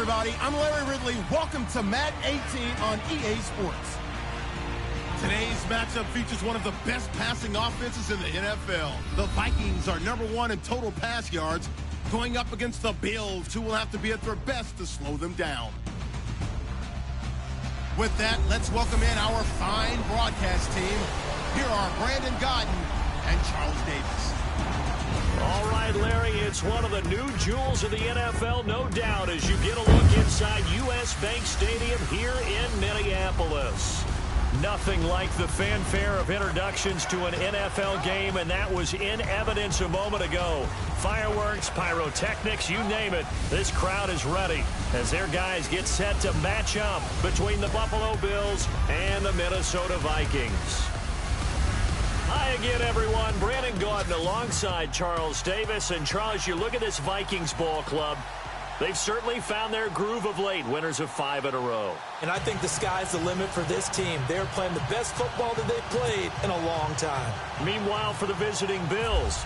everybody. I'm Larry Ridley. Welcome to Madden 18 on EA Sports. Today's matchup features one of the best passing offenses in the NFL. The Vikings are #1 in total pass yards, going up against the Bills, who will have to be at their best to slow them down. With that, let's welcome in our fine broadcast team. Here are Brandon Godden and Charles Davis. All right, Larry, it's one of the new jewels of the NFL, no doubt, as you get a look inside U.S. Bank Stadium here in Minneapolis. Nothing like the fanfare of introductions to an NFL game, and that was in evidence a moment ago. Fireworks, pyrotechnics, you name it. This crowd is ready as their guys get set to match up between the Buffalo Bills and the Minnesota Vikings. Hi again, everyone. Brandon Gaudin alongside Charles Davis. And, Charles, you look at this Vikings ball club. They've certainly found their groove of late, winners of 5 in a row. And I think the sky's the limit for this team. They're playing the best football that they've played in a long time. Meanwhile, for the visiting Bills,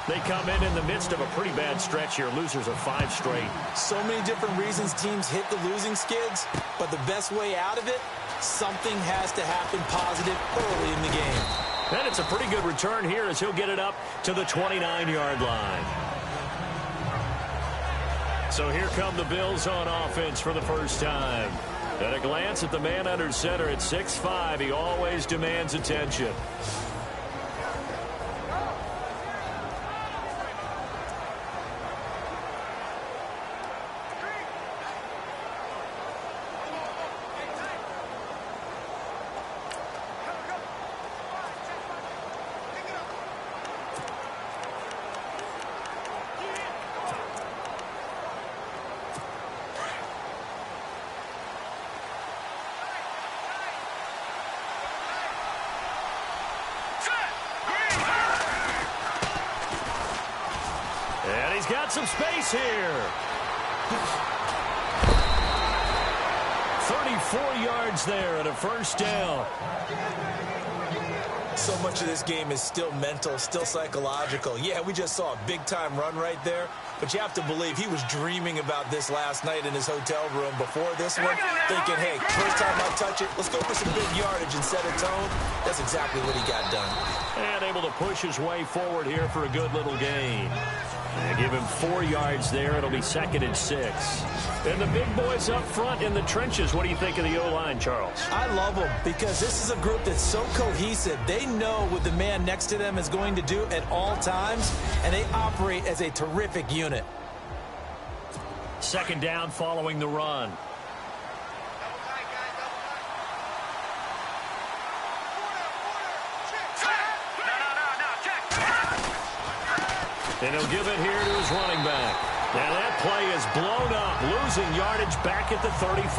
they come in the midst of a pretty bad stretch here, losers of 5 straight. So many different reasons teams hit the losing skids, but the best way out of it, something has to happen positive early in the game. And it's a pretty good return here as he'll get it up to the 29-yard line. So here come the Bills on offense for the first time. At a glance at the man under center at 6'5", he always demands attention. And he's got some space here. 34 yards there and a first down. So much of this game is still mental, still psychological. Yeah, we just saw a big-time run right there, but you have to believe he was dreaming about this last night in his hotel room before this one, thinking, hey, first time I touch it, let's go for some big yardage and set a tone. That's exactly what he got done. And able to push his way forward here for a good little gain. And give him 4 yards there. It'll be 2nd and 6. And the big boys up front in the trenches. What do you think of the O-line, Charles? I love them because this is a group that's so cohesive. They know what the man next to them is going to do at all times, and they operate as a terrific unit. 2nd down following the run. And he'll give it here to his running back. And that play is blown up, losing yardage back at the 35.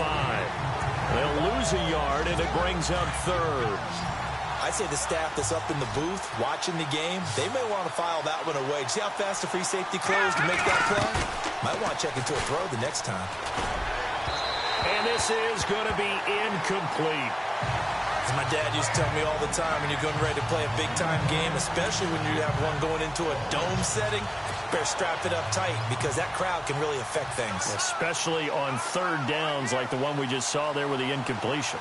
They'll lose a yard, and it brings up 3rd. I'd say the staff that's up in the booth watching the game, they may want to file that one away. See how fast the free safety closed to make that play? Might want to check into a throw the next time. And this is going to be incomplete. As my dad used to tell me all the time, when you're getting ready to play a big-time game, especially when you have one going into a dome setting, better strap it up tight because that crowd can really affect things. Especially on 3rd downs like the one we just saw there with the incompletion.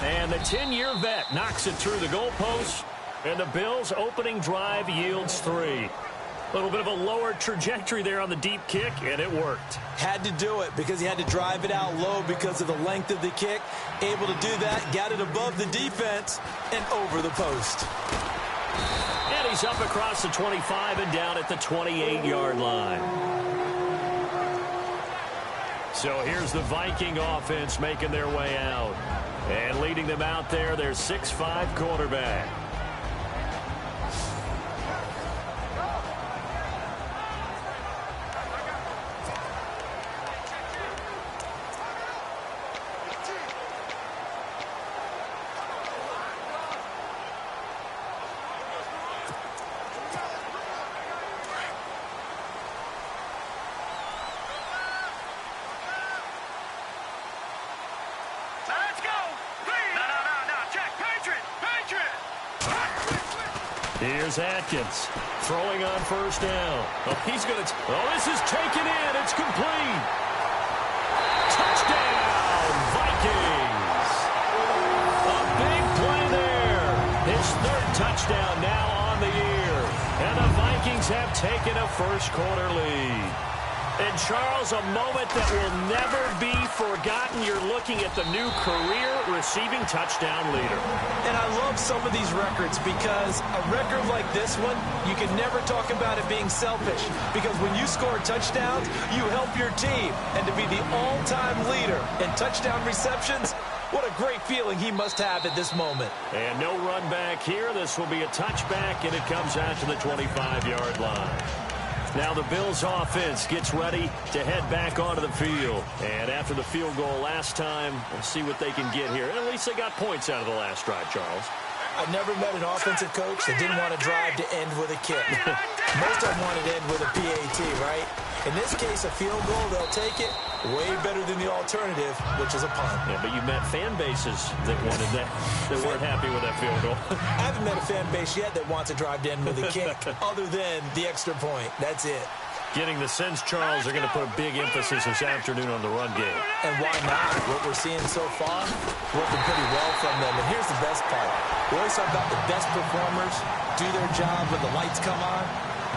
And the 10-year vet knocks it through the goalpost, and the Bills' opening drive yields 3. A little bit of a lower trajectory there on the deep kick, and it worked. Had to do it because he had to drive it out low because of the length of the kick. Able to do that, got it above the defense and over the post. And he's up across the 25 and down at the 28-yard line. So here's the Viking offense making their way out. And leading them out there, their 6'5" quarterback. Here's Atkins throwing on first down. Oh, he's going to. Oh, this is taken in. It's complete. Touchdown, Vikings. A big play there. His third touchdown now on the year. And the Vikings have taken a first-quarter lead. And, Charles, a moment that will never be forgotten. You're looking at the new career receiving touchdown leader. And I love some of these records because a record like this one, you can never talk about it being selfish. Because when you score touchdowns, you help your team. And to be the all-time leader in touchdown receptions, what a great feeling he must have at this moment. And no run back here. This will be a touchback, and it comes out to the 25-yard line. Now the Bills offense gets ready to head back onto the field. And after the field goal last time, we'll see what they can get here. And at least they got points out of the last drive, Charles. I've never met an offensive coach that didn't want to drive to end with a kick. Most of them wanted to end with a PAT, right? In this case, a field goal, they'll take it. Way better than the alternative, which is a punt. Yeah, but you met fan bases that wanted that, that weren't happy with that field goal. I haven't met a fan base yet that wants to drive to end with a kick other than the extra point. That's it. Getting the sense, Charles, are going to put a big emphasis this afternoon on the run game. And why not? What we're seeing so far, working pretty well from them. And here's the best part. We always talk about the best performers do their job when the lights come on.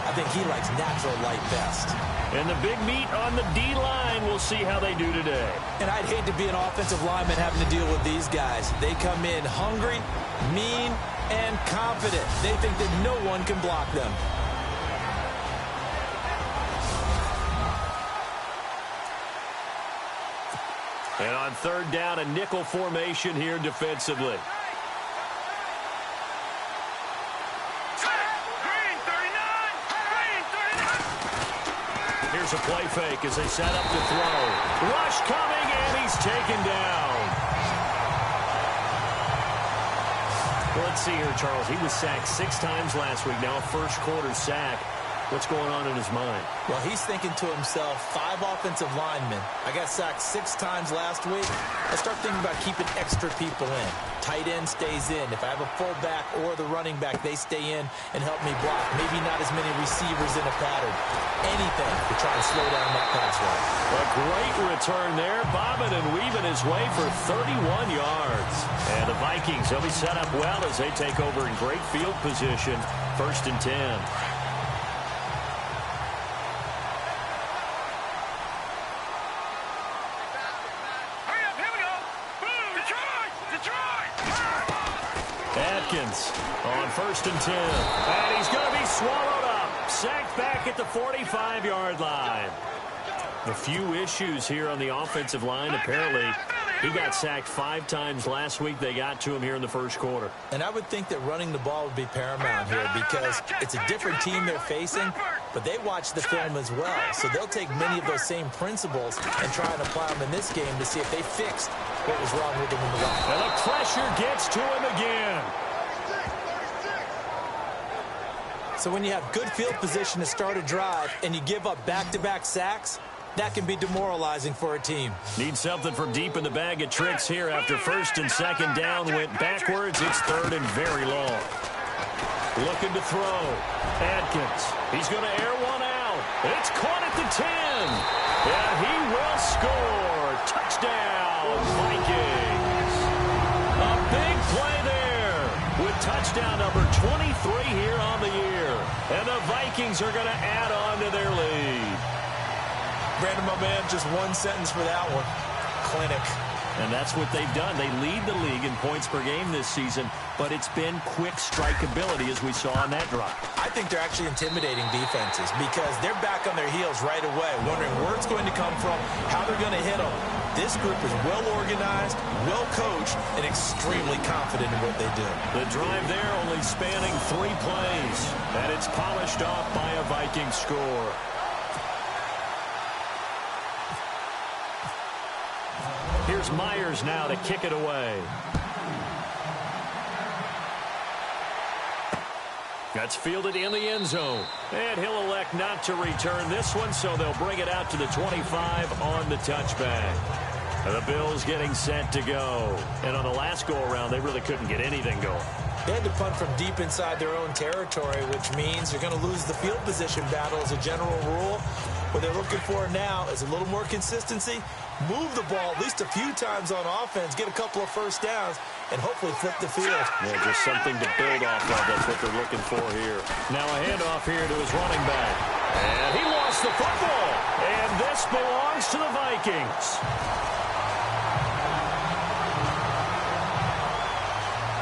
I think he likes natural light best. And the big meat on the D-line, we'll see how they do today. And I'd hate to be an offensive lineman having to deal with these guys. They come in hungry, mean, and confident. They think that no one can block them. And on third down, a nickel formation here defensively. Here's a play fake as they set up to throw. Rush coming, and he's taken down. Well, let's see here, Charles. He was sacked 6 times last week. Now a first-quarter sack. What's going on in his mind? Well, he's thinking to himself, 5 offensive linemen. I got sacked 6 times last week. I start thinking about keeping extra people in. Tight end stays in. If I have a fullback or the running back, they stay in and help me block. Maybe not as many receivers in a pattern. Anything to try and slow down that pass rush. A great return there. Bobbing and weaving his way for 31 yards. And the Vikings, they'll be set up well as they take over in great field position. 1st and 10. On 1st and 10. And he's going to be swallowed up. Sacked back at the 45-yard line. A few issues here on the offensive line. Apparently, he got sacked 5 times last week. They got to him here in the first quarter. And I would think that running the ball would be paramount here because it's a different team they're facing, but they watch the film as well. So they'll take many of those same principles and try and apply them in this game to see if they fixed what was wrong with them in the run. And the pressure gets to him again. So when you have good field position to start a drive and you give up back-to-back sacks, that can be demoralizing for a team. Need something from deep in the bag of tricks here after 1st and 2nd down went backwards. It's 3rd and very long. Looking to throw. Adkins. He's going to air one out. It's caught at the 10. And he will score. Touchdown, Vikings. A big play there with touchdown number 23 here on the year. And the Vikings are going to add on to their lead. Brandon, my man, just one sentence for that one. Clinic. And that's what they've done. They lead the league in points per game this season, but it's been quick strikeability as we saw on that drive. I think they're actually intimidating defenses because they're back on their heels right away, wondering where it's going to come from, how they're going to hit them. This group is well organized, well coached, and extremely confident in what they do. The drive there only spanning 3 plays, and it's polished off by a Viking score. Here's Myers now to kick it away. That's fielded in the end zone. And he'll elect not to return this one, so they'll bring it out to the 25 on the touchback. And the Bills getting set to go. And on the last go-around, they really couldn't get anything going. They had to punt from deep inside their own territory, which means you're going to lose the field position battle as a general rule. What they're looking for now is a little more consistency, move the ball at least a few times on offense, get a couple of first downs, and hopefully flip the field. Yeah, just something to build off of. That's what they're looking for here. Now a handoff here to his running back. And he lost the football. And this belongs to the Vikings.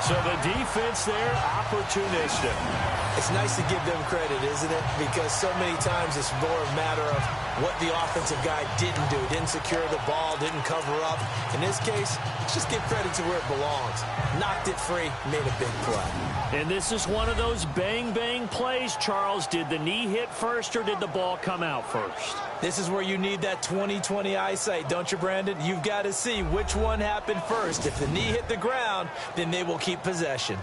So the defense there, opportunistic. It's nice to give them credit, isn't it? Because so many times it's more a matter of what the offensive guy didn't do. Didn't secure the ball, didn't cover up. In this case, let's just give credit to where it belongs. Knocked it free, made a big play. And this is one of those bang-bang plays, Charles. Did the knee hit first or did the ball come out first? This is where you need that 20/20 eyesight, don't you, Brandon? You've got to see which one happened first. If the knee hit the ground, then they will keep possession.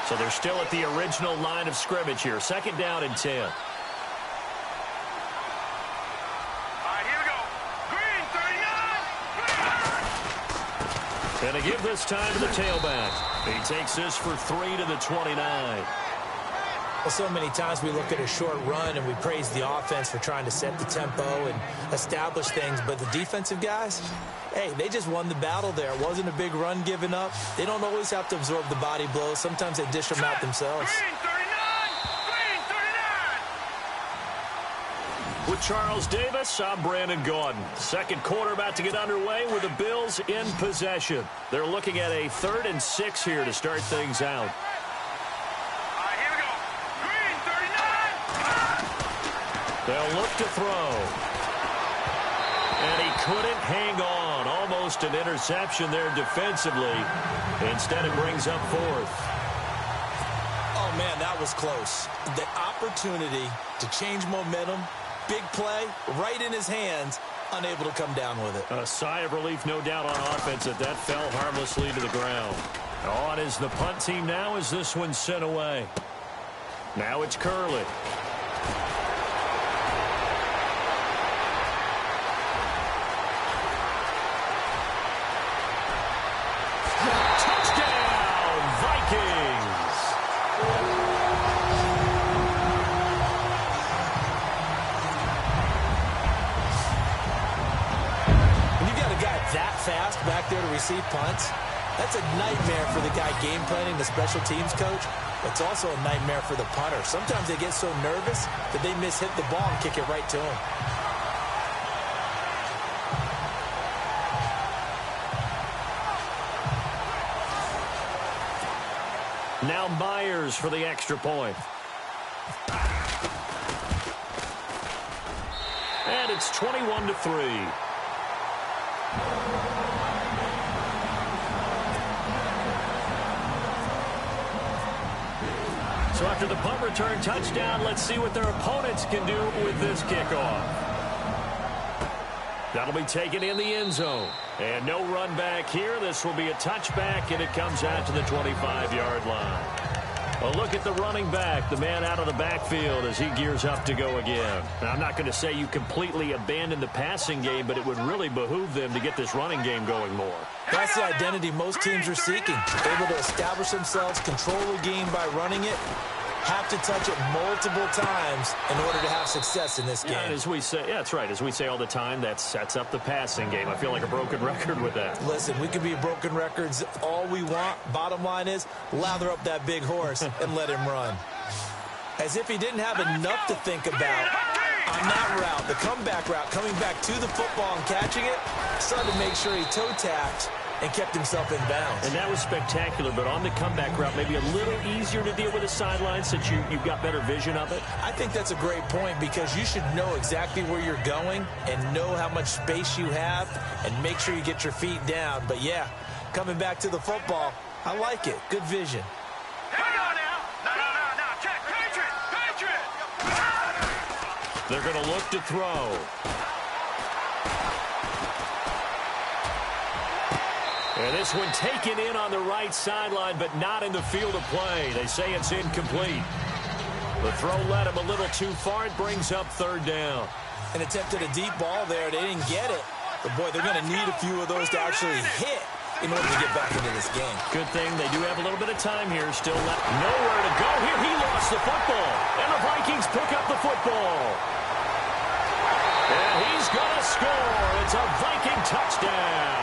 So they're still at the original line of scrimmage here. 2nd down and 10. And a give this time to the tailback. He takes this for 3 to the 29. Well, so many times we look at a short run and we praise the offense for trying to set the tempo and establish things. But the defensive guys, hey, they just won the battle there. It wasn't a big run given up. They don't always have to absorb the body blows. Sometimes they dish them out themselves. With Charles Davis, I'm Brandon Gaudin. 2nd quarter about to get underway with the Bills in possession. They're looking at a 3rd and 6 here to start things out. Here we go. Green, 39. They'll look to throw. And he couldn't hang on. Almost an interception there defensively. Instead, it brings up 4th. Oh, man, that was close. The opportunity to change momentum, big play, right in his hands, unable to come down with it. A sigh of relief, no doubt, on offense that fell harmlessly to the ground. On is the punt team now as this one's sent away. Now it's Curley. Touchdown, Vikings! That fast back there to receive punts, that's a nightmare for the guy game planning, the special teams coach. It's also a nightmare for the punter. Sometimes they get so nervous that they mishit the ball and kick it right to him. Now Myers for the extra point. And it's 21-3. So after the punt return touchdown, let's see what their opponents can do with this kickoff. That'll be taken in the end zone. And no run back here. This will be a touchback, and it comes out to the 25-yard line. A look at the running back, the man out of the backfield as he gears up to go again. Now, I'm not going to say you completely abandon the passing game, but it would really behoove them to get this running game going more. That's the identity most teams are seeking. Able to establish themselves, control the game by running it, have to touch it multiple times in order to have success in this game. Yeah, as we say, yeah, that's right. As we say all the time, that sets up the passing game. I feel like a broken record with that. Listen, we can be broken records all we want. Bottom line is, lather up that big horse and let him run. As if he didn't have enough to think about on that route, the comeback route, coming back to the football and catching it, started to make sure he toe-tapped and kept himself in bounds. And that was spectacular, but on the comeback route, maybe a little easier to deal with the sideline since you've got better vision of it? I think that's a great point because you should know exactly where you're going and know how much space you have and make sure you get your feet down. But, yeah, coming back to the football, I like it. Good vision. They're going to look to throw. And this one taken in on the right sideline, but not in the field of play. They say it's incomplete. The throw led him a little too far. It brings up third down. An attempt at a deep ball there. They didn't get it. But, boy, they're going to need a few of those to actually hit in order to get back into this game. Good thing they do have a little bit of time here. Still left. Nowhere to go here. He lost the football. And the Vikings pick up the football. And he's going to score. It's a Viking touchdown.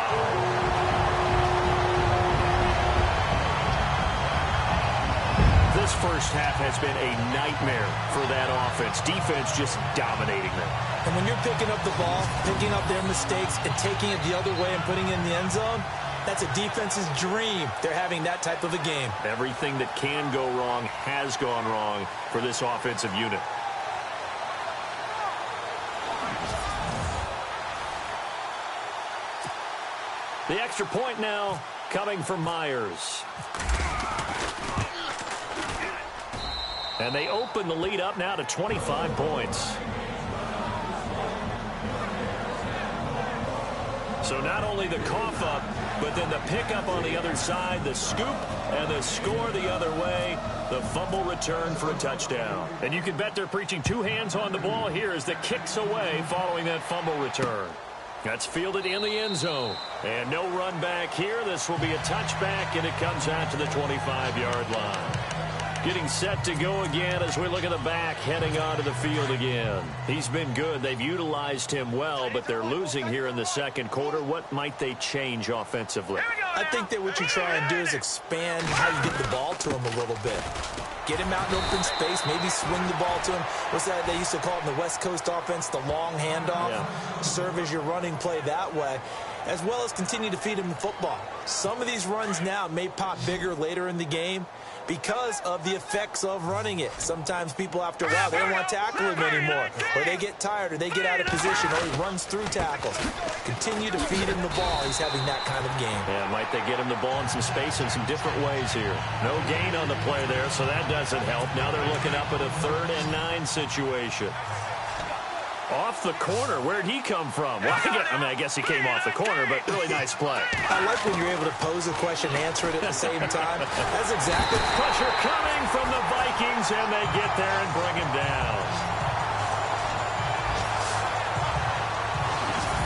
This first half has been a nightmare for that offense. Defense just dominating them. And when you're picking up the ball, picking up their mistakes, and taking it the other way and putting it in the end zone, that's a defense's dream. They're having that type of a game. Everything that can go wrong has gone wrong for this offensive unit. The extra point now coming from Myers. And they open the lead up now to 25 points. So not only the cough up, but then the pickup on the other side, the scoop, and the score the other way, the fumble return for a touchdown. And you can bet they're preaching two hands on the ball here as the kick's away following that fumble return. That's fielded in the end zone. And no run back here. This will be a touchback, and it comes out to the 25-yard line. Getting set to go again as we look at the back, heading onto the field again. He's been good. They've utilized him well, but they're losing here in the second quarter. What might they change offensively? I think that what you try and do is expand how you get the ball to him a little bit. Get him out in open space, maybe swing the ball to him. What's that they used to call it in the West Coast offense, the long handoff? Yeah. Serve as your running play that way, as well as continue to feed him the football. Some of these runs now may pop bigger later in the game because of the effects of running it. Sometimes people, after a while, they don't want to tackle him anymore, or they get tired, or they get out of position, or he runs through tackles. Continue to feed him the ball. He's having that kind of game. Yeah, might they get him the ball in some space in some different ways here. No gain on the play there, so that doesn't help. Now they're looking up at a 3rd and 9 situation. Off the corner. Where'd he come from? Well, I guess he came off the corner, but really nice play. I like when you're able to pose a question and answer it at the same time. That's exactly pressure coming from the Vikings, and they get there and bring him down.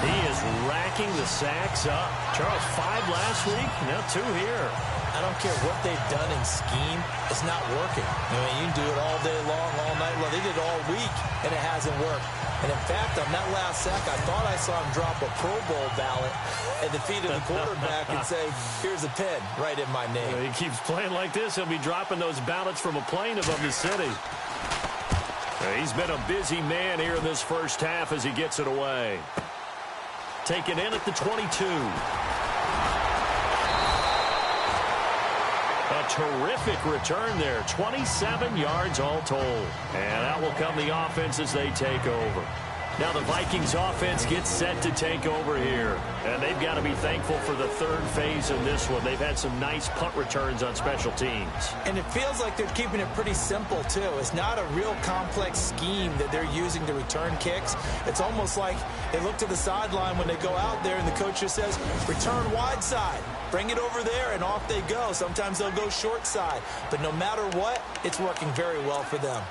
He is racking the sacks up. Charles, 5 last week, now 2 here. I don't care what they've done in scheme. It's not working. I mean, you can do it all day long, all night long. They did it all week, and it hasn't worked. And, in fact, on that last sack, I thought I saw him drop a Pro Bowl ballot at the feet of the quarterback and say, here's a pin right in my name. He keeps playing like this. He'll be dropping those ballots from a plane above the city. He's been a busy man here in this first half as he gets it away. Taken in at the 22. A terrific return there. 27 yards all told. And out will come the offense as they take over. Now the Vikings offense gets set to take over here. And they've got to be thankful for the 3rd phase in this one. They've had some nice punt returns on special teams. And it feels like they're keeping it pretty simple, too. It's not a real complex scheme that they're using to return kicks. It's almost like they look to the sideline when they go out there and the coach just says, return wide side. Bring it over there, and off they go. Sometimes they'll go short side. But no matter what, it's working very well for them.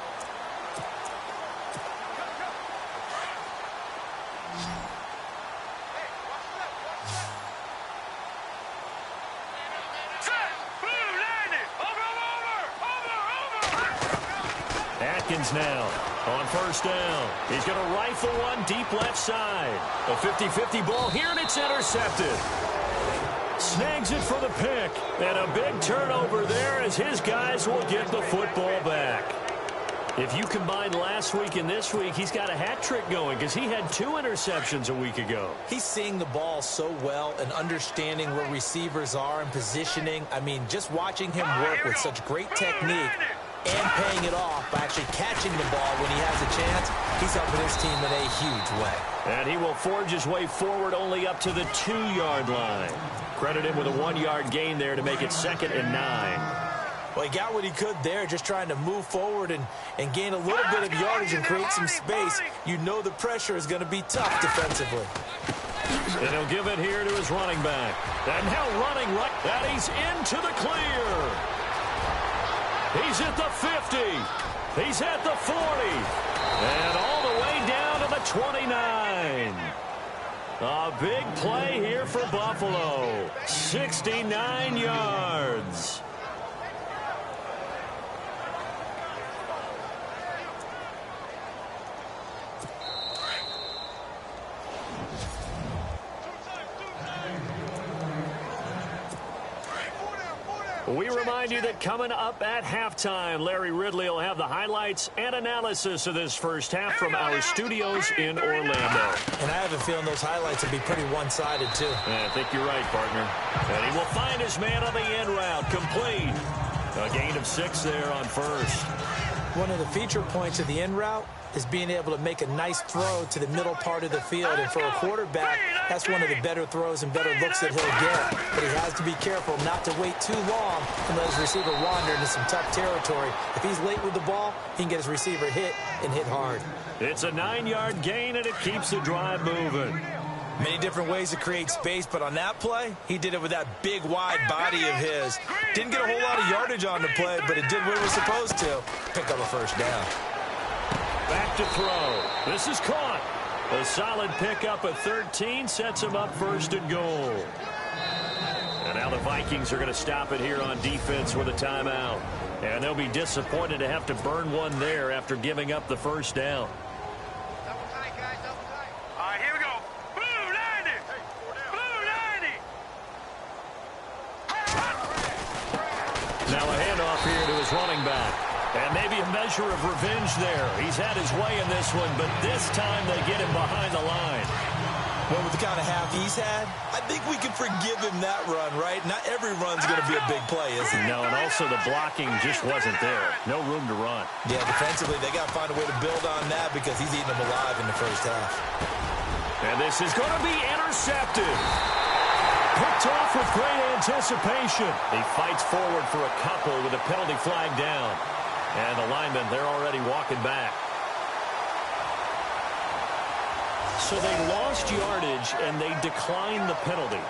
Atkins now on first down. He's going to rifle one deep left side. A 50-50 ball here, and it's intercepted. Snags it for the pick. And a big turnover there as his guys will get the football back. If you combine last week and this week, he's got a hat trick going because he had 2 interceptions a week ago. He's seeing the ball so well and understanding where receivers are and positioning. I mean, just watching him work with such great technique and paying it off by actually catching the ball when he has a chance, he's helping his team in a huge way. And he will forge his way forward only up to the 2-yard line. Credit him with a 1-yard gain there to make it 2nd and 9. Well, he got what he could there, just trying to move forward and gain a little bit of yardage and create some space. You know the pressure is going to be tough defensively. And he'll give it here to his running back. And now running right, and he's into the clear. He's at the 50. He's at the 40. And all the way down to the 29. A big play here for Buffalo. 69 yards. We remind you that coming up at halftime, Larry Ridley will have the highlights and analysis of this first half from our studios in Orlando. And I have a feeling those highlights will be pretty one-sided, too. I think you're right, partner. And he will find his man on the end route, complete. A gain of 6 there on first. One of the feature points of the end route is being able to make a nice throw to the middle part of the field. And for a quarterback, that's one of the better throws and better looks that he'll get. But he has to be careful not to wait too long and let his receiver wander into some tough territory. If he's late with the ball, he can get his receiver hit and hit hard. It's a 9-yard gain, and it keeps the drive moving. Many different ways to create space, but on that play, he did it with that big, wide body of his. Didn't get a whole lot of yardage on the play, but it did what it was supposed to. Pick up a first down. Back to throw. This is caught. A solid pickup of 13 sets him up first and goal. And now the Vikings are going to stop it here on defense with a timeout. And they'll be disappointed to have to burn one there after giving up the first down. Double tight, guys, double tight. All right, here we go. Blue 90. Blue 90. Now a handoff here to his running back. And maybe a measure of revenge there. He's had his way in this one, but this time they get him behind the line. Well, with the kind of half he's had, I think we can forgive him that run, right? Not every run's going to be a big play, is it? No, and also the blocking just wasn't there. No room to run. Yeah, defensively, they got to find a way to build on that because he's eating them alive in the first half. And this is going to be intercepted. Picked off with great anticipation. He fights forward for a couple with a penalty flag down. And the linemen, they're already walking back. So they lost yardage, and they declined the penalty.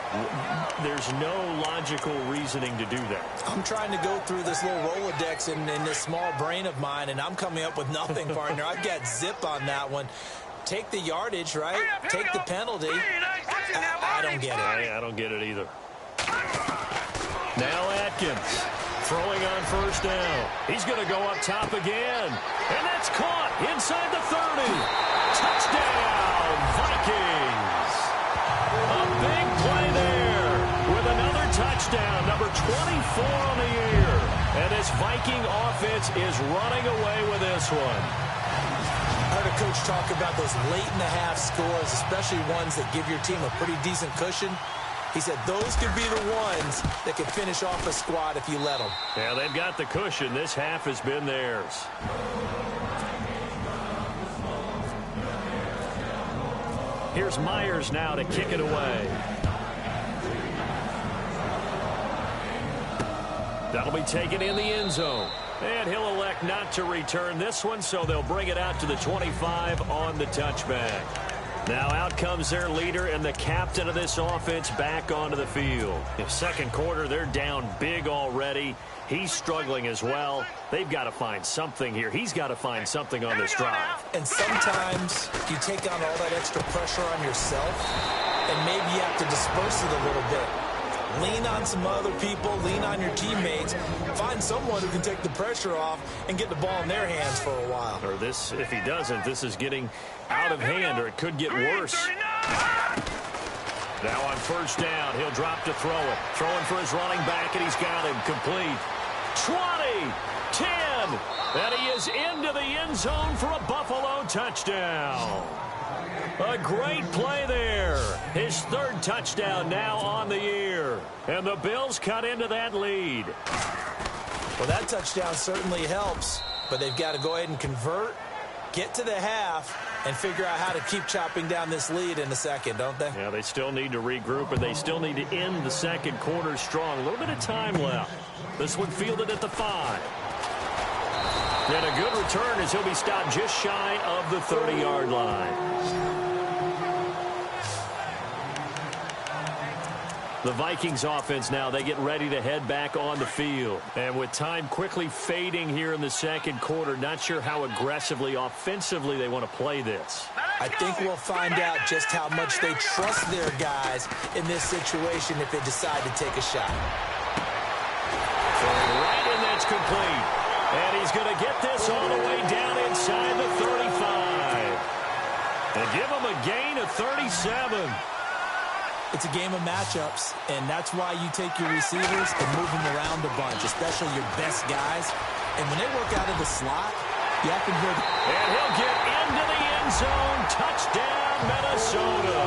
There's no logical reasoning to do that. I'm trying to go through this little Rolodex in this small brain of mine, and I'm coming up with nothing, partner. I've got zip on that one. Take the yardage, right? Take the penalty. I don't get it. I don't get it either. Now Atkins. Throwing on first down. He's going to go up top again. And that's caught inside the 30. Touchdown, Vikings. A big play there with another touchdown, number 24 on the year. And this Viking offense is running away with this one. I heard a coach talk about those late-in-the-half scores, especially ones that give your team a pretty decent cushion. He said those could be the ones that could finish off a squad if you let them. Yeah, they've got the cushion. This half has been theirs. Here's Myers now to kick it away. That'll be taken in the end zone. And he'll elect not to return this one, so they'll bring it out to the 25 on the touchback. Now out comes their leader and the captain of this offense back onto the field. In second quarter, they're down big already. He's struggling as well. They've got to find something here. He's got to find something on this drive. And sometimes you take on all that extra pressure on yourself, and maybe you have to disperse it a little bit. Lean on some other people, lean on your teammates, find someone who can take the pressure off and get the ball in their hands for a while. Or this, if he doesn't, this is getting out of hand, or it could get worse. Now on first down, he'll drop to throw it. Throwing for his running back, and he's got him complete. 20, 10, and he is into the end zone for a Buffalo touchdown. A great play there. His third touchdown now on the year. And the Bills cut into that lead. Well, that touchdown certainly helps, but they've got to go ahead and convert, get to the half, and figure out how to keep chopping down this lead in the second, don't they? Yeah, they still need to regroup, and they still need to end the second quarter strong. A little bit of time left. This one fielded at the 5. And a good return as he'll be stopped just shy of the 30-yard line. The Vikings offense now, they get ready to head back on the field. And with time quickly fading here in the second quarter, not sure how aggressively, offensively they want to play this. I think we'll find out just how much they trust their guys in this situation if they decide to take a shot. Right, and that's complete. And he's going to get this all the way down inside the 35. And give him a gain of 37. It's a game of matchups, and that's why you take your receivers and move them around a bunch, especially your best guys. And when they work out of the slot, you often hear... And he'll get into the end zone. Touchdown, Minnesota.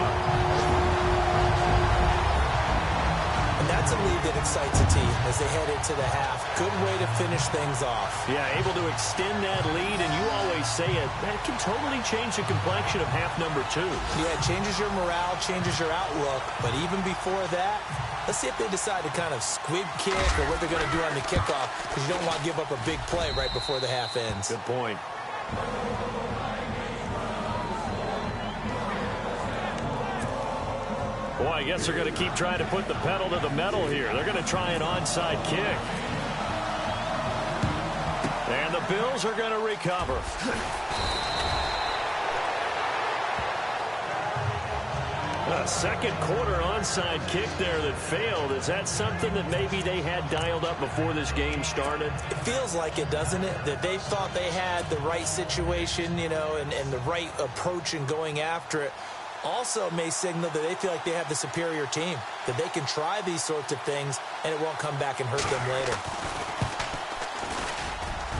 And that's a lead that excites a team as they head into the half. Good way to finish things off. Yeah, able to extend that lead, and you always say it, that can totally change the complexion of half number 2. Yeah, it changes your morale, changes your outlook. But even before that, let's see if they decide to kind of squib kick or what they're going to do on the kickoff, because you don't want to give up a big play right before the half ends. Good point. Boy, I guess they're going to keep trying to put the pedal to the metal here. They're going to try an onside kick. And the Bills are going to recover. A second quarter onside kick there that failed. Is that something that maybe they had dialed up before this game started? It feels like it, doesn't it? That they thought they had the right situation, you know, and the right approach in going after it. Also may signal that they feel like they have the superior team, that they can try these sorts of things and it won't come back and hurt them later.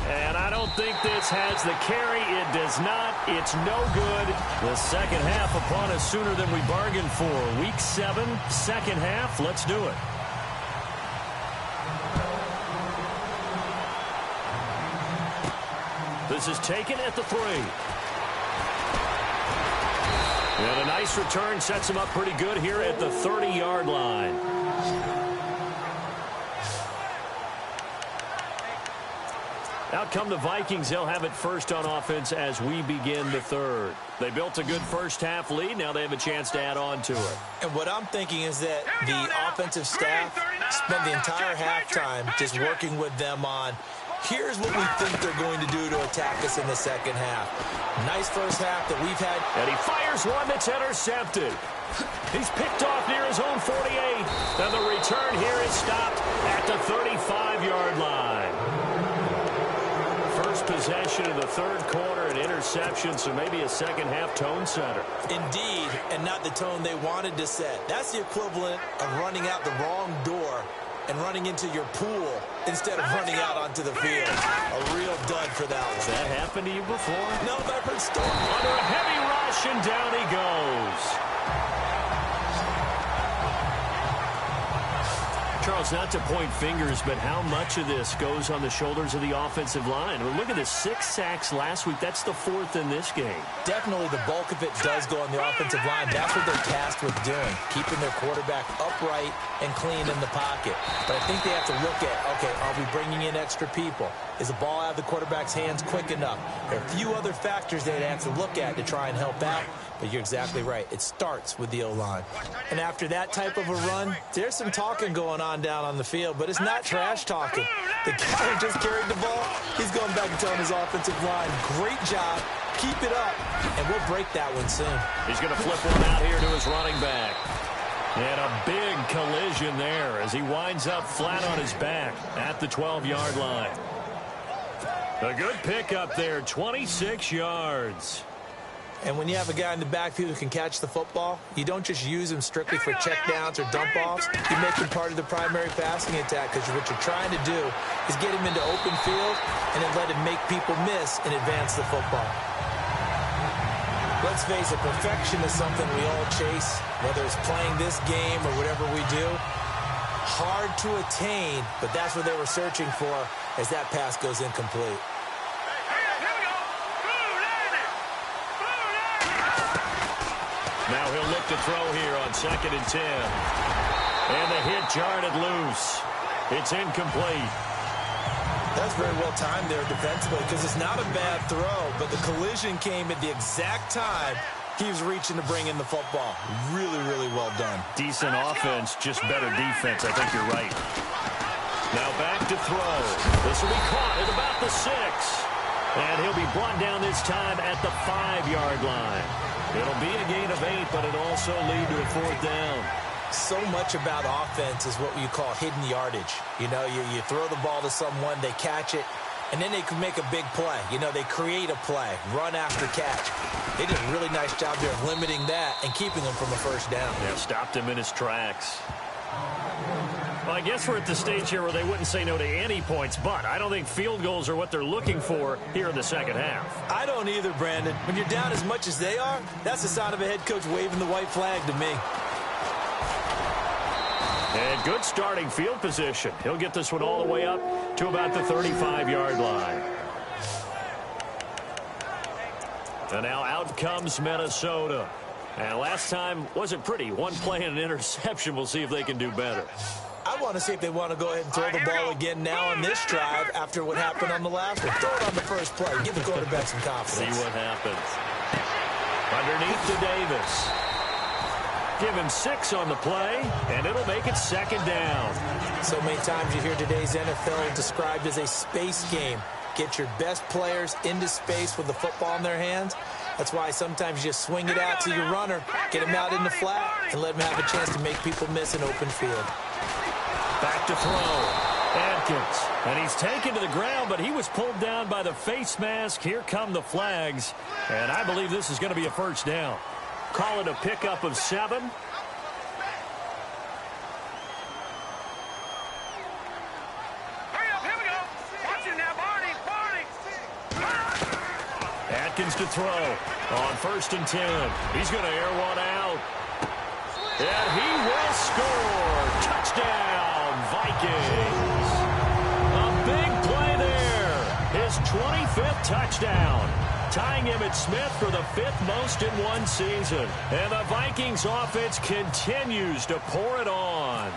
And I don't think this has the carry. It does not. It's no good. The second half upon us sooner than we bargained for. Week 7, second half. Let's do it. This is taken at the 3. And a nice return sets him up pretty good here at the 30-yard line. Out come the Vikings. They'll have it first on offense as we begin the third. They built a good first half lead. Now they have a chance to add on to it. And what I'm thinking is that the offensive staff spent the entire halftime just working with them on, here's what we think they're going to do to attack us in the second half. Nice first half that we've had. And he fires one that's intercepted. He's picked off near his own 48. And the return here is stopped at the 35-yard line. First possession of the third quarter, an interception, so maybe a second half tone setter. Indeed, and not the tone they wanted to set. That's the equivalent of running out the wrong door and running into your pool instead of running out onto the field. A real dud for that one. Has that happened to you before? No, but I've heard stories. Under a heavy rush, and down he goes. Charles, not to point fingers, but how much of this goes on the shoulders of the offensive line? Well, look at the 6 sacks last week. That's the 4th in this game. Definitely the bulk of it does go on the offensive line. That's what they're tasked with doing, keeping their quarterback upright and clean in the pocket. But I think they have to look at, okay, are we bringing in extra people? Is the ball out of the quarterback's hands quick enough? There are a few other factors they'd have to look at to try and help out. But you're exactly right. It starts with the O-line. And after that type of a run, there's some talking going on down on the field, but it's not trash talking. The guy who just carried the ball, he's going back and telling his offensive line, great job, keep it up, and we'll break that one soon. He's going to flip one out here to his running back. And a big collision there as he winds up flat on his back at the 12-yard line. A good pickup there, 26 yards. And when you have a guy in the backfield who can catch the football, you don't just use him strictly for checkdowns or dump-offs. You make him part of the primary passing attack, because what you're trying to do is get him into open field and then let him make people miss and advance the football. Let's face it, perfection is something we all chase, whether it's playing this game or whatever we do. Hard to attain, but that's what they were searching for as that pass goes incomplete. Now he'll look to throw here on 2nd and 10. And the hit jarred it loose. It's incomplete. That's very well timed there defensively, because it's not a bad throw, but the collision came at the exact time He was reaching to bring in the football. Really, really well done. Decent offense, just better defense. I think you're right. Now back to throw. This will be caught at about the 6. And he'll be brought down this time at the 5-yard line. It'll be a gain of 8, but it'll also lead to a 4th down. So much about offense is what you call hidden yardage. You know, you throw the ball to someone, they catch it, and then they can make a big play. You know, they create a play, run after catch. They did a really nice job there of limiting that and keeping him from a 1st down. Yeah, stopped him in his tracks. Well, I guess we're at the stage here where they wouldn't say no to any points, but I don't think field goals are what they're looking for here in the second half. I don't either, Brandon. When you're down as much as they are, that's the sign of a head coach waving the white flag to me. And good starting field position. He'll get this one all the way up to about the 35-yard line. And now out comes Minnesota. And last time wasn't pretty. One play and an interception. We'll see if they can do better. I want to see if they want to go ahead and throw the ball again now on this drive after what happened on the last one. Throw it on the first play. Give the quarterback some confidence. See what happens. Underneath to Davis. Give him 6 on the play, and it'll make it 2nd down. So many times you hear today's NFL described as a space game. Get your best players into space with the football in their hands. That's why sometimes you just swing it out to your runner, get him out in the flat, and let him have a chance to make people miss an open field. Back to throw. Atkins. And he's taken to the ground, but he was pulled down by the face mask. Here come the flags. And I believe this is going to be a 1st down. Call it a pickup of 7. Hurry up, here we go. Watch it now, Barney. Atkins to throw on 1st and 10. He's going to air one out. And he will score. Touchdown, Vikings. A big play there. His 25th touchdown. Tying Emmitt Smith for the 5th most in one season. And the Vikings offense continues to pour it on.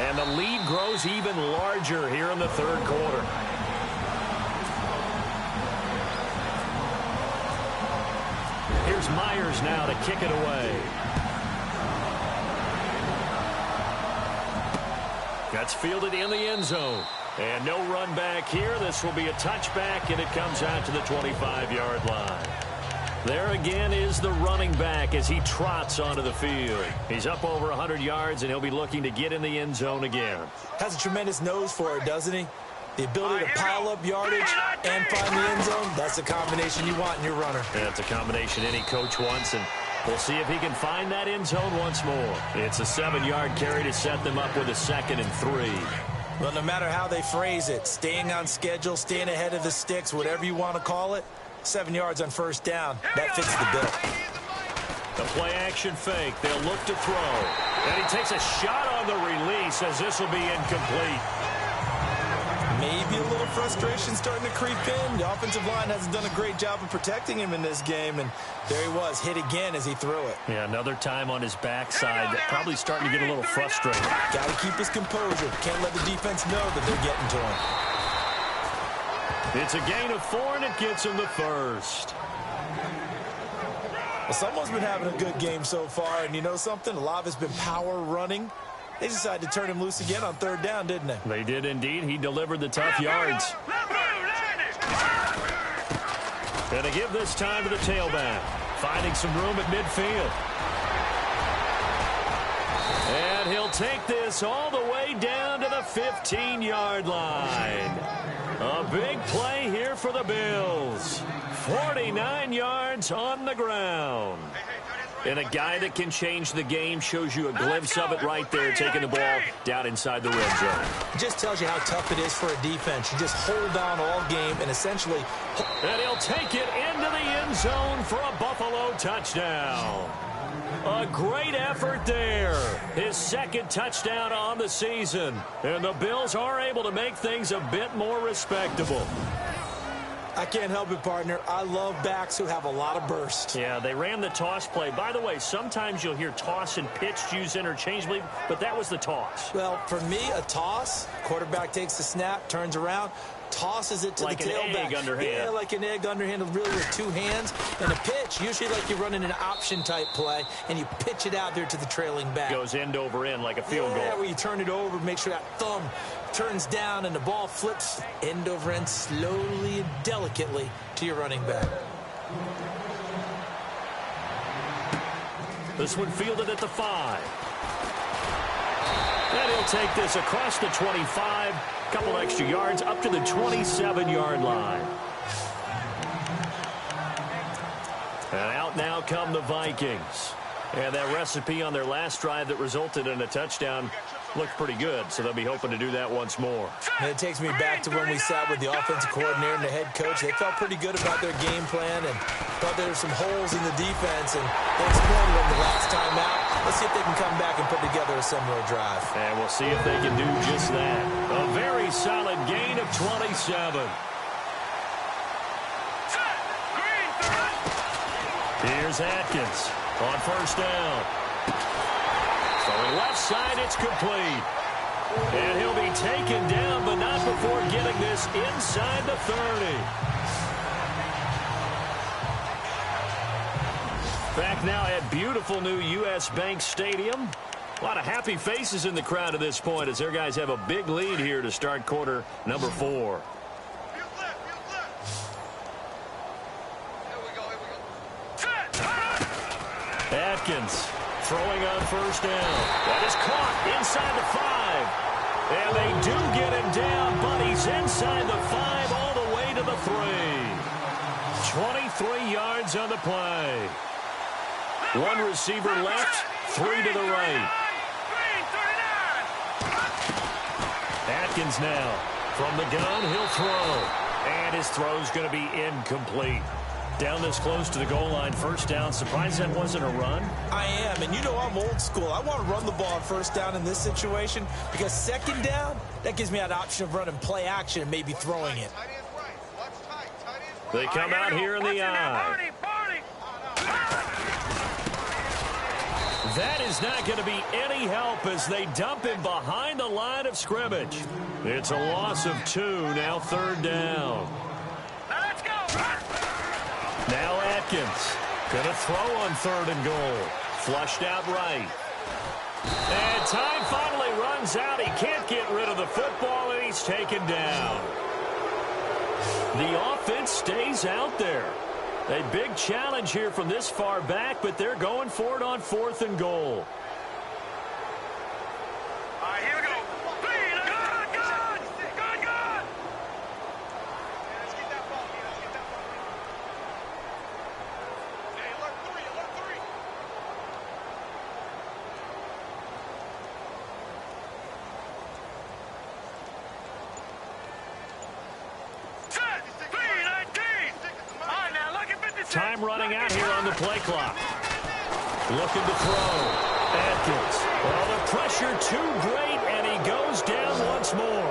And the lead grows even larger here in the 3rd quarter. Here's Myers now to kick it away. That's fielded in the end zone. And no run back here. This will be a touchback, and it comes out to the 25-yard line. There again is the running back as he trots onto the field. He's up over 100 yards, and he'll be looking to get in the end zone again. Has a tremendous nose for it, doesn't he? The ability to pile up yardage and find the end zone, that's the combination you want in your runner. Yeah, it's a combination any coach wants, and we'll see if he can find that end zone once more. It's a 7-yard carry to set them up with a 2nd and 3. Well, no matter how they phrase it, staying on schedule, staying ahead of the sticks, whatever you want to call it, 7 yards on 1st down, that fits the bill. The play-action fake. They'll look to throw. And he takes a shot on the release as this will be incomplete. Maybe a little frustration starting to creep in. The offensive line hasn't done a great job of protecting him in this game, and there he was, hit again as he threw it. Yeah, another time on his backside, probably starting to get a little frustrated. Got to keep his composure. Can't let the defense know that they're getting to him. It's a gain of 4, and it gets him the 1st. Well, someone's been having a good game so far, and you know something? A lot of it's been power running. They decided to turn him loose again on 3rd down, didn't they? They did indeed. He delivered the tough yards. And to give this time to the tailback. Finding some room at midfield. And he'll take this all the way down to the 15-yard line. A big play here for the Bills. 49 yards on the ground. And a guy that can change the game shows you a glimpse of it right there, taking the ball down inside the red zone. It just tells you how tough it is for a defense. You just hold on all game and essentially... And he'll take it into the end zone for a Buffalo touchdown. A great effort there. His 2nd touchdown on the season. And the Bills are able to make things a bit more respectable. I can't help it, partner. I love backs who have a lot of burst. Yeah, they ran the toss play. By the way, sometimes you'll hear toss and pitch used interchangeably, but that was the toss. Well, for me, a toss, quarterback takes the snap, turns around, tosses it to like the tailback. Egg underhand. Yeah, like an egg underhand, really with two hands. And a pitch, usually like you're running an option-type play, and you pitch it out there to the trailing back. Goes end over end like a field goal. Where you turn it over, make sure that thumb turns down, and the ball flips end over end slowly and delicately to your running back. This one fielded at the 5. And he'll take this across the 25. Couple extra yards up to the 27-yard line. And out now come the Vikings. And that recipe on their last drive that resulted in a touchdown looked pretty good, so they'll be hoping to do that once more. And it takes me back to when we sat with the offensive coordinator and the head coach. They felt pretty good about their game plan and thought there were some holes in the defense, and they exploited them the last time out. Let's see if they can come back and put together a similar drive. And we'll see if they can do just that. A very solid gain of 27. Here's Atkins on first down. Throwing left side, it's complete. And he'll be taken down, but not before getting this inside the 30. Back now at beautiful new U.S. Bank Stadium. A lot of happy faces in the crowd at this point as their guys have a big lead here to start quarter number 4. Atkins throwing on first down. That is caught inside the 5. And they do get him down, but he's inside the 5 all the way to the 3. 23 yards on the play. One receiver left, 3 to the right. Atkins now from the gun, he'll throw. And his throw's going to be incomplete. Down this close to the goal line, first down. Surprised that wasn't a run? I am, and you know I'm old school. I want to run the ball on first down in this situation because second down, that gives me an option of running play action and maybe throwing it. They come out here in the eye. That is not going to be any help as they dump him behind the line of scrimmage. It's a loss of 2, now third down. Let's go. Now Atkins going to throw on third and goal. Flushed out right. And time finally runs out. He can't get rid of the football, and he's taken down. The offense stays out there. A big challenge here from this far back, but they're going for it on 4th and goal. All right, here we go. Good. Let's get that ball. Hey, alert 3. Time running out here on the play clock. Looking to throw. Atkins. Well, the pressure too great, and he goes down once more.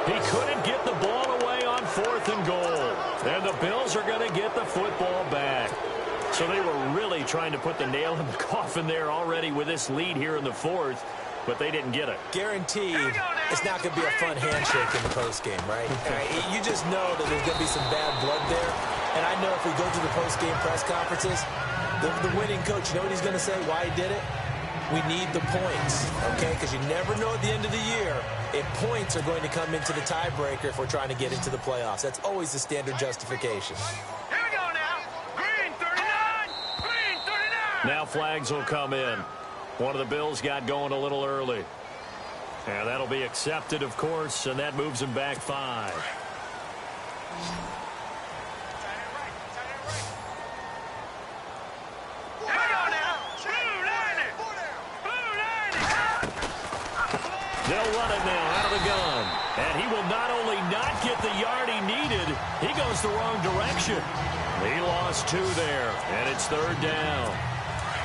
He couldn't get the ball away on 4th and goal. And the Bills are going to get the football back. So they were really trying to put the nail in the coffin there already with this lead here in the 4th, but they didn't get it. Guaranteed it's not going to be a fun handshake in the postgame, right? You just know that there's going to be some bad blood there. And I know if we go to the post-game press conferences, the winning coach, you know what he's going to say, why he did it? We need the points, okay? Because you never know at the end of the year if points are going to come into the tiebreaker if we're trying to get into the playoffs. That's always the standard justification. Here we go now. Green 39. Now flags will come in. One of the Bills got going a little early. And that'll be accepted, of course, and that moves him back 5. They'll run it now out of the gun. And he will not only not get the yard he needed, he goes the wrong direction. He lost 2 there, and it's third down.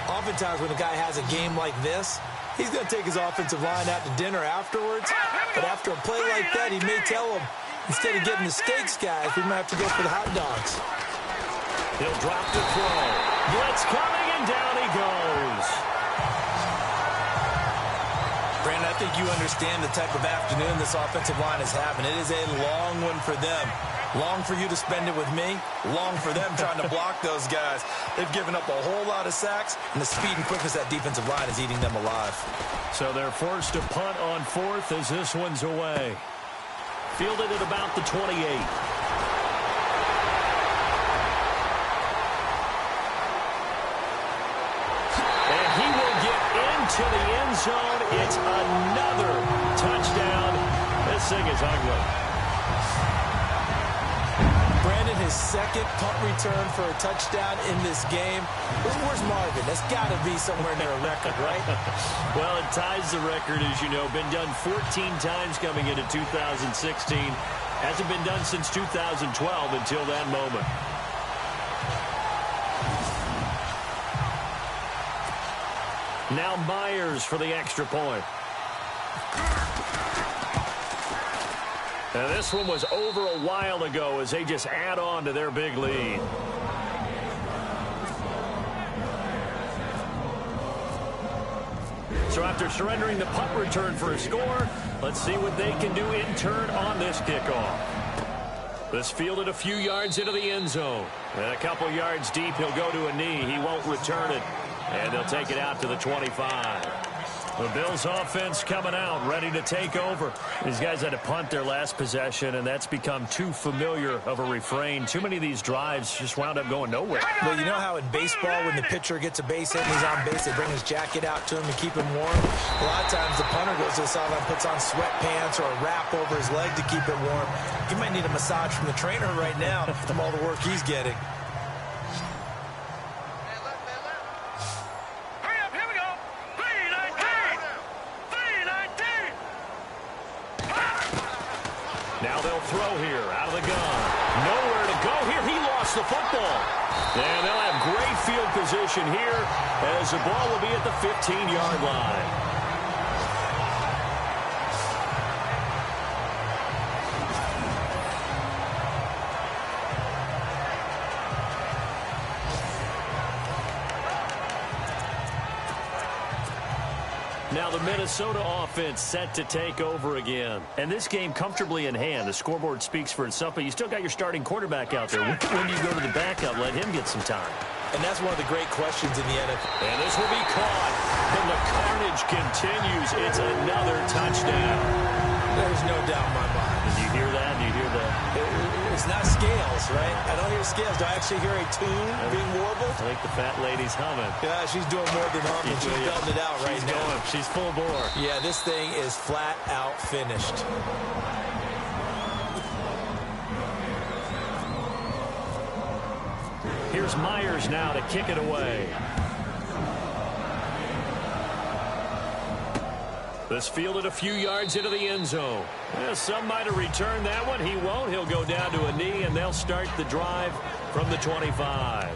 Oftentimes when a guy has a game like this, he's going to take his offensive line out to dinner afterwards. But after a play like that, he may tell them, instead of getting the steaks, guys, we might have to go for the hot dogs. He'll drop the throw. Blitz coming, and down he goes. Brandon, I think think you understand the type of afternoon this offensive line is having. It is a long one for them. Long for you to spend it with me. Long for them trying to block those guys. They've given up a whole lot of sacks, and the speed and quickness of that defensive line is eating them alive. So they're forced to punt on fourth as this one's away. Fielded at about the 28. And he will get into the end zone. It's another touchdown. This thing is ugly. Brandon, his second punt return for a touchdown in this game. Where's Marvin? That's got to be somewhere near a record, right? Well, it ties the record, as you know. Been done 14 times coming into 2016. Hasn't been done since 2012 until that moment. Now Myers for the extra point. Now this one was over a while ago as they just add on to their big lead. So after surrendering the punt return for a score, let's see what they can do in turn on this kickoff. This fielded a few yards into the end zone. And a couple yards deep, he'll go to a knee. He won't return it. And they'll take it out to the 25. The Bills offense coming out, ready to take over. These guys had to punt their last possession, and that's become too familiar of a refrain. Too many of these drives just wound up going nowhere. Well, you know how in baseball, when the pitcher gets a base hit and he's on base, they bring his jacket out to him to keep him warm? A lot of times the punter goes to the sideline, puts on sweatpants or a wrap over his leg to keep it warm. He might need a massage from the trainer right now from all the work he's getting. Now they'll throw here out of the gun. Nowhere to go here. He lost the football. And they'll have great field position here as the ball will be at the 15-yard line. Now the Minnesota offense set to take over again. And this game comfortably in hand. The scoreboard speaks for itself, but you still got your starting quarterback out there. When you go to the backup, let him get some time. And that's one of the great questions in the NFL. And this will be caught. And the carnage continues. It's another touchdown. There's no doubt in my mind. Did you hear that? Do you hear that? It's not scales, right? I don't hear scales. Do I actually hear a tune being warbled? I think the fat lady's humming. Yeah, she's doing more than humming. She's belting it out right now. Going. She's full bore. Yeah, this thing is flat out finished. Here's Myers now to kick it away. This fielded a few yards into the end zone. Well, some might have returned that one. He won't. He'll go down to a knee, and they'll start the drive from the 25.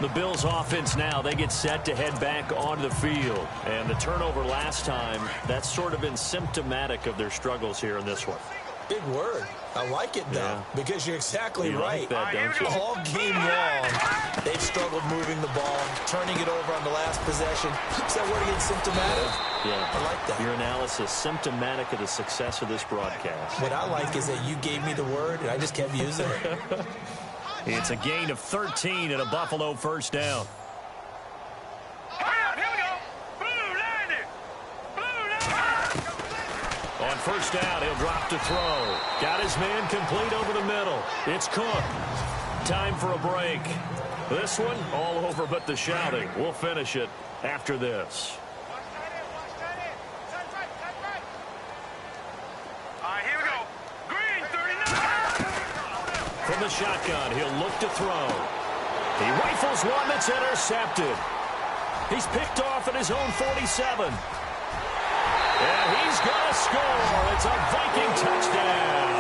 The Bills offense now, they get set to head back onto the field. And the turnover last time, that's sort of been symptomatic of their struggles here in this one. Big word. I like it, though, because you're exactly right. Like that, don't you? All game long, they've struggled moving the ball, turning it over on the last possession. Is that word again, symptomatic? Yeah. I like that. Your analysis, symptomatic of the success of this broadcast. What I like is that you gave me the word, and I just kept using it. It's a gain of 13 and a Buffalo first down. On first down, he'll drop to throw. Got his man complete over the middle. It's Cook. Time for a break. This one, all over but the shouting. We'll finish it after this. Here we go. Green, 39. From the shotgun, he'll look to throw. He rifles one that's intercepted. He's picked off at his own 47. And he's going to score. It's a Viking touchdown.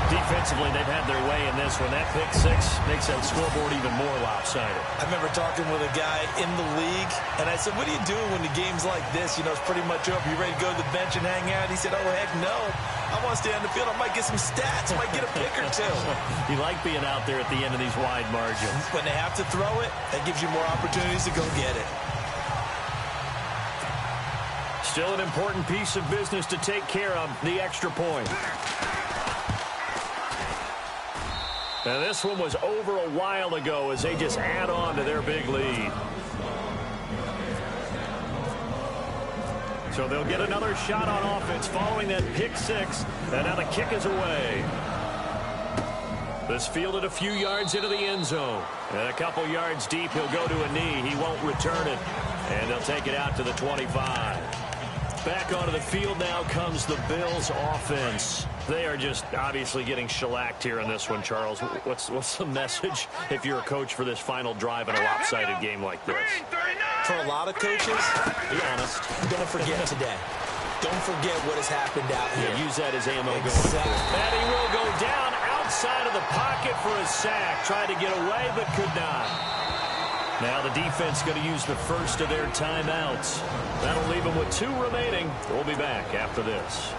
Defensively, they've had their way in this one. That pick six makes that scoreboard even more lopsided. I remember talking with a guy in the league, and I said, what are you doing when the game's like this? You know, it's pretty much over. You ready to go to the bench and hang out? He said, oh, heck no. I want to stay on the field. I might get some stats. I might get a pick or two. You like being out there at the end of these wide margins. When they have to throw it, that gives you more opportunities to go get it. Still an important piece of business to take care of, the extra point. Now this one was over a while ago as they just add on to their big lead. So they'll get another shot on offense following that pick six. And now the kick is away. This fielded a few yards into the end zone. And a couple yards deep, he'll go to a knee. He won't return it. And they'll take it out to the 25. Back onto the field now comes the Bills offense. They are just obviously getting shellacked here in this one, Charles. What's the message if you're a coach for this final drive in a lopsided game like this? For a lot of coaches, be honest, don't forget today. Don't forget what has happened out here. Yeah, use that as ammo going Exactly. forward. And he will go down outside of the pocket for a sack. Tried to get away, but could not. Now the defense going to use the first of their timeouts. That'll leave them with 2 remaining. We'll be back after this.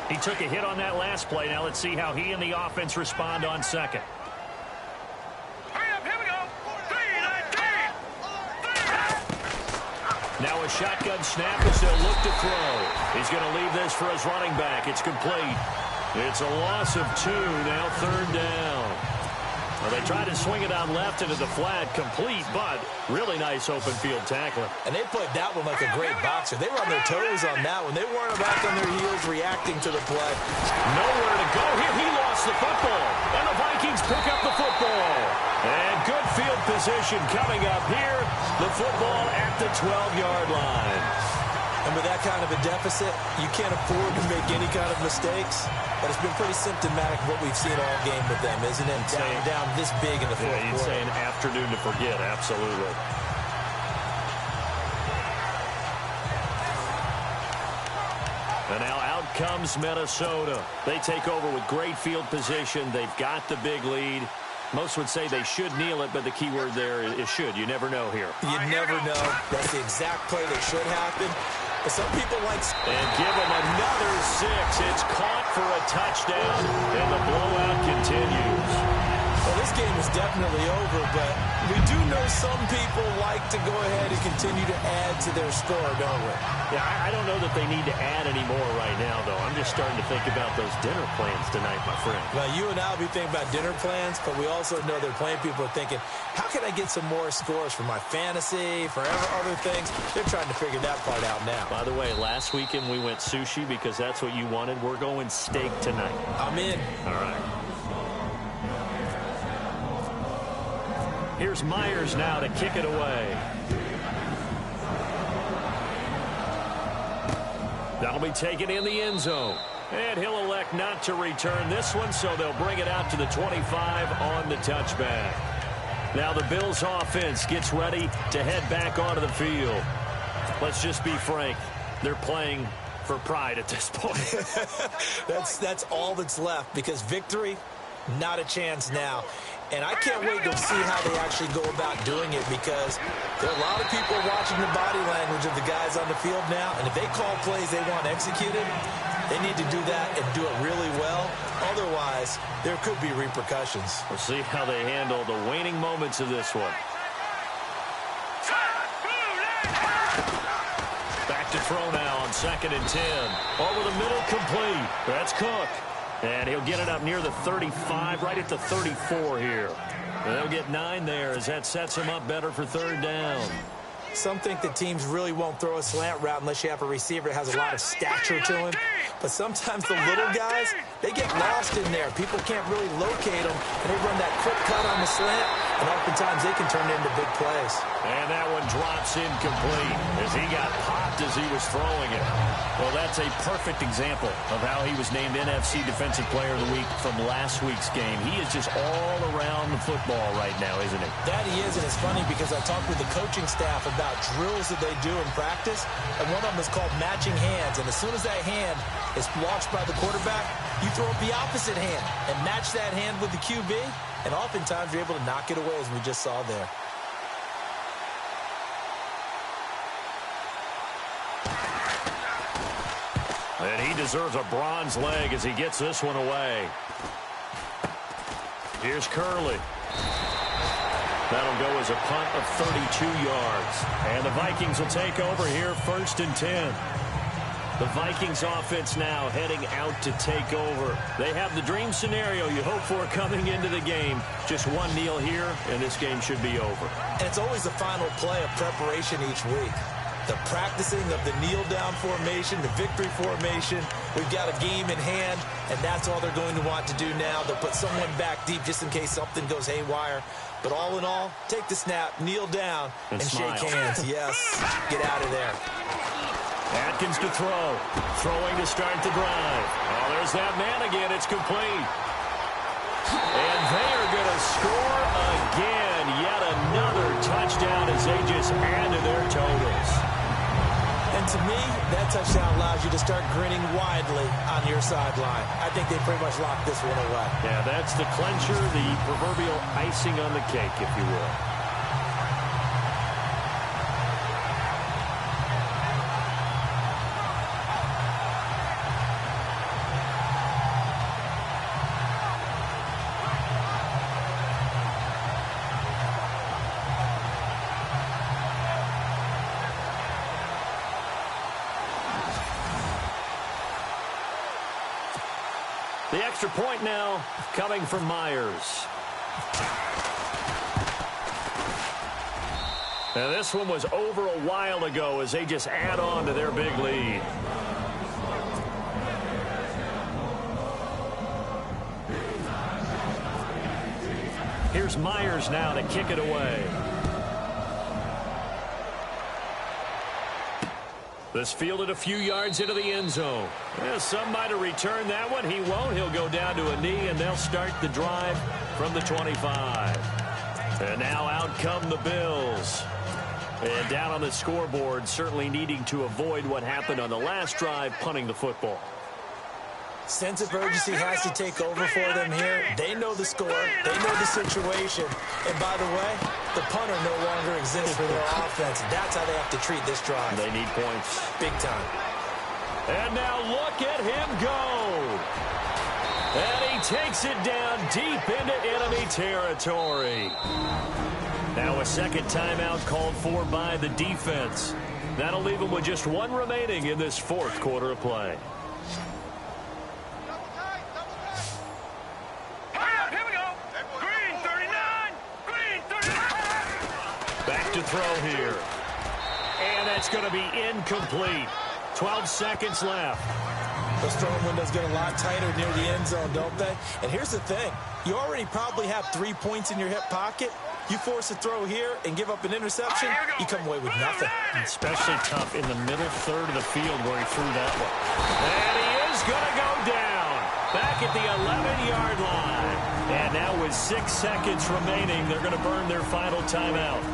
He took a hit on that last play. Now let's see how he and the offense respond on second. Hurry up, here we go. 3, 19. Now a shotgun snap as they'll look to throw. He's going to leave this for his running back. It's complete. It's a loss of 2. Now 3rd down. Well, they tried to swing it out left into the flat, complete, but really nice open field tackling. And they played that one like a great boxer. They were on their toes on that one. They weren't back on their heels reacting to the play. Nowhere to go here. He lost the football. And the Vikings pick up the football. And good field position coming up here. The football at the 12-yard line. And with that kind of a deficit, you can't afford to make any kind of mistakes. But it's been pretty symptomatic of what we've seen all game with them, isn't it? Down this big in the fourth quarter. You'd say an afternoon to forget, absolutely. And now out comes Minnesota. They take over with great field position. They've got the big lead. Most would say they should kneel it, but the key word there is should. You never know here. You never know. That's the exact play that should happen. But some people like... And give them another 6. It's caught for a touchdown, and the blowout continues. Well, this game is definitely over, but we do know some people like to go ahead and continue to add to their score, don't we? Yeah, I don't know that they need to add any more right now, though. I'm just starting to think about those dinner plans tonight, my friend. Well, you and I will be thinking about dinner plans, but we also know there are plenty of people are thinking, how can I get some more scores for my fantasy, for other things? They're trying to figure that part out now. By the way, last weekend we went sushi because that's what you wanted. We're going steak tonight. I'm in. All right. Here's Myers now to kick it away. That'll be taken in the end zone. And he'll elect not to return this one, so they'll bring it out to the 25 on the touchback. Now the Bills offense gets ready to head back onto the field. Let's just be frank. They're playing for pride at this point. That's all that's left, because victory, not a chance now. And I can't wait to see how they actually go about doing it, because there are a lot of people watching the body language of the guys on the field now. And if they call plays they want executed, they need to do that and do it really well. Otherwise, there could be repercussions. We'll see how they handle the waning moments of this one. Back to throw now on 2nd and 10. Over the middle, complete. That's Cook. And he'll get it up near the 35, right at the 34 here. And they'll get 9 there as that sets him up better for 3rd down. Some think that teams really won't throw a slant route unless you have a receiver that has a lot of stature to him. But sometimes the little guys, they get lost in there. People can't really locate them, and they run that quick cut on the slant, and oftentimes they can turn it into big plays. And that one drops incomplete as he got popped as he was throwing it. Well, that's a perfect example of how he was named NFC Defensive Player of the Week from last week's game. He is just all around the football right now, isn't he? That he is, and it's funny because I talked with the coaching staff about drills that they do in practice, and one of them is called matching hands. And as soon as that hand is launched by the quarterback, you throw up the opposite hand and match that hand with the QB, and oftentimes you're able to knock it away, as we just saw there. And he deserves a bronze leg as he gets this one away. Here's Curley. That'll go as a punt of 32 yards. And the Vikings will take over here 1st and 10. The Vikings offense now heading out to take over. They have the dream scenario you hope for coming into the game. Just one kneel here, and this game should be over. And it's always the final play of preparation each week. The practicing of the kneel-down formation, the victory formation. We've got a game in hand, and that's all they're going to want to do now. They'll put someone back deep just in case something goes haywire. But all in all, take the snap, kneel down, and shake hands. Yes, get out of there. Atkins to throw. Throwing to start the drive. Oh, there's that man again. It's complete. And they are going to score again. Yet another touchdown as they just add to their totals. And to me, that touchdown allows you to start grinning widely on your sideline. I think they pretty much locked this one away. Yeah, that's the clincher, the proverbial icing on the cake, if you will. The extra point now coming from Myers. Now this one was over a while ago as they just add on to their big lead. Here's Myers now to kick it away. This fielded a few yards into the end zone. Yeah, some might have returned that one. He won't. He'll go down to a knee, and they'll start the drive from the 25. And now out come the Bills. And down on the scoreboard, certainly needing to avoid what happened on the last drive, punting the football. Sense of urgency has to take over for them here. They know the score. They know the situation. And by the way, the punter no longer exists for their offense. That's how they have to treat this drive. They need points. Big time. And now look at him go. And he takes it down deep into enemy territory. Now a second timeout called for by the defense. That'll leave them with just one remaining in this fourth quarter of play. To throw here. And that's going to be incomplete. 12 seconds left. Those throwing windows get a lot tighter near the end zone, don't they? And here's the thing. You already probably have 3 points in your hip pocket. You force a throw here and give up an interception, you come away with nothing. Especially tough in the middle third of the field where he threw that one. And he is going to go down. Back at the 11-yard line. And now with 6 seconds remaining, they're going to burn their final timeout.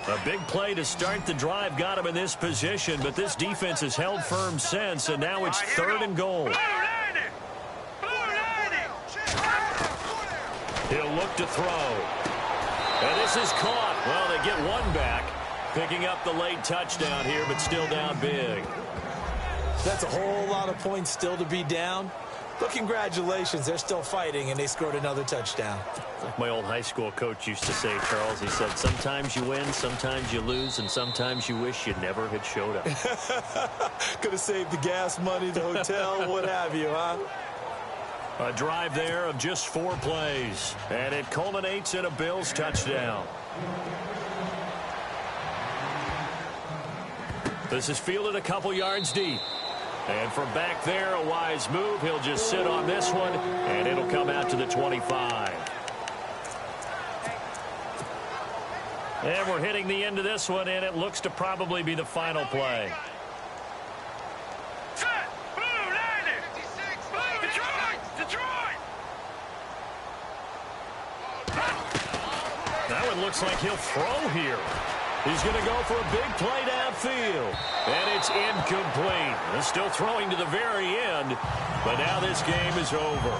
A big play to start the drive got him in this position, but this defense has held firm since, and now it's third and goal. He'll look to throw. And this is caught. Well, they get one back, picking up the late touchdown here, but still down big. That's a whole lot of points still to be down. But congratulations, they're still fighting, and they scored another touchdown. Like my old high school coach used to say, Charles, he said, sometimes you win, sometimes you lose, and sometimes you wish you never had showed up. Could have saved the gas money, the hotel, what have you, huh? A drive there of just 4 plays, and it culminates in a Bills touchdown. This is fielded a couple yards deep. And from back there, a wise move. He'll just sit on this one, and it'll come out to the 25. And we're hitting the end of this one, and it looks to probably be the final play. Set! Blue, landing! 56! Blue, Detroit! Now it looks like he'll throw here. He's going to go for a big play downfield. And it's incomplete. He's still throwing to the very end. But now this game is over.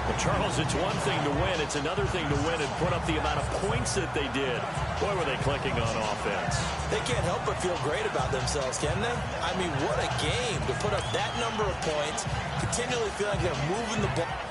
Well, Charles, it's one thing to win. It's another thing to win and put up the amount of points that they did. Boy, were they clicking on offense. They can't help but feel great about themselves, can they? I mean, what a game to put up that number of points, continually feeling like they're moving the ball.